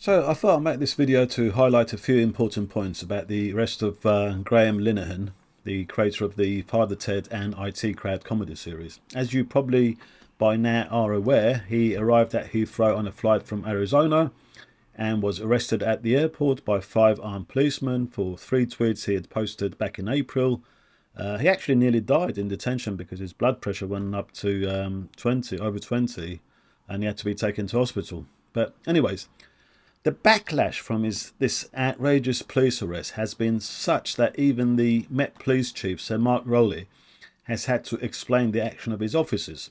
So I thought I'd make this video to highlight a few important points about the arrest of Graham Linehen, the creator of the Father Ted and IT Crowd comedy series. As you probably by now are aware, he arrived at Heathrow on a flight from Arizona and was arrested at the airport by 5 armed policemen for 3 tweets he had posted back in April. He actually nearly died in detention because his blood pressure went up to over 20, and he had to be taken to hospital. But anyways, the backlash from this outrageous police arrest has been such that even the Met Police Chief, Sir Mark Rowley, has had to explain the action of his officers.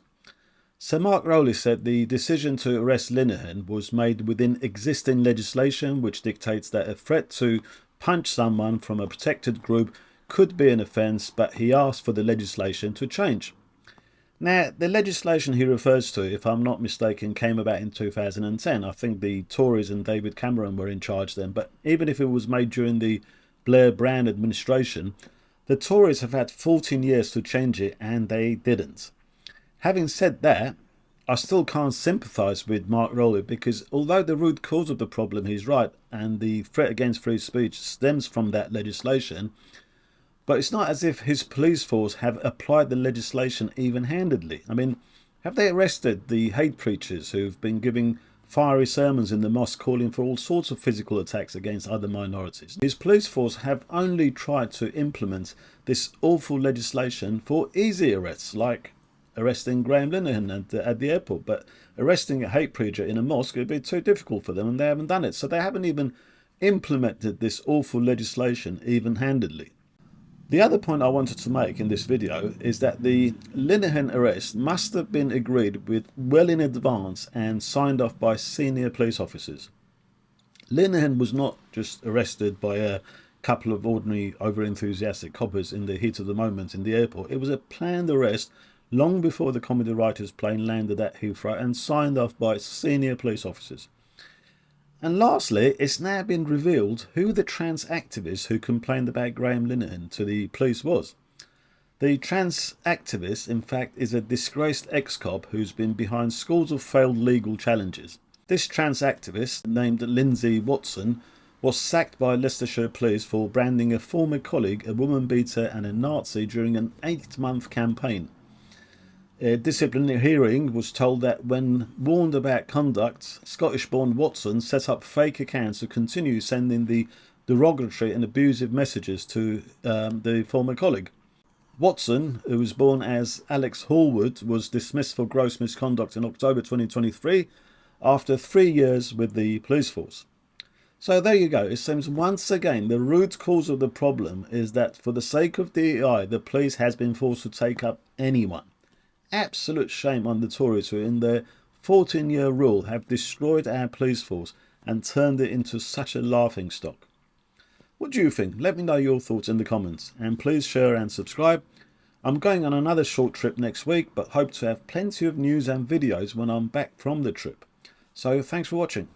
Sir Mark Rowley said the decision to arrest Linehen was made within existing legislation which dictates that a threat to punch someone from a protected group could be an offence, but he asked for the legislation to change. Now, the legislation he refers to, if I'm not mistaken, came about in 2010. I think the Tories and David Cameron were in charge then, but even if it was made during the Blair-Brown administration, the Tories have had 14 years to change it and they didn't. Having said that, I still can't sympathise with Mark Rowley because although the root cause of the problem he's right and the threat against free speech stems from that legislation, but it's not as if his police force have applied the legislation even-handedly. I mean, have they arrested the hate preachers who've been giving fiery sermons in the mosque calling for all sorts of physical attacks against other minorities? His police force have only tried to implement this awful legislation for easy arrests, like arresting Graham Linehen at the airport, but arresting a hate preacher in a mosque would be too difficult for them, and they haven't done it. So they haven't even implemented this awful legislation even-handedly. The other point I wanted to make in this video is that the Linehen arrest must have been agreed with well in advance and signed off by senior police officers. Linehen was not just arrested by a couple of ordinary over-enthusiastic coppers in the heat of the moment in the airport. It was a planned arrest long before the comedy writer's plane landed at Heathrow and signed off by senior police officers. And lastly, it's now been revealed who the trans activist who complained about Graham Linehen to the police was. The trans activist, in fact, is a disgraced ex-cop who's been behind scores of failed legal challenges. This trans activist, named Lindsay Watson, was sacked by Leicestershire police for branding a former colleague a woman beater and a Nazi during an 8-month campaign. A disciplinary hearing was told that when warned about conduct, Scottish-born Watson set up fake accounts to continue sending the derogatory and abusive messages to the former colleague. Watson, who was born as Alex Hallwood, was dismissed for gross misconduct in October 2023 after 3 years with the police force. So there you go. It seems once again the root cause of the problem is that for the sake of DEI, the police has been forced to take up anyone. Absolute shame on the Tories who in their 14-year rule have destroyed our police force and turned it into such a laughingstock. What do you think? Let me know your thoughts in the comments and please share and subscribe. I'm going on another short trip next week but hope to have plenty of news and videos when I'm back from the trip. So thanks for watching.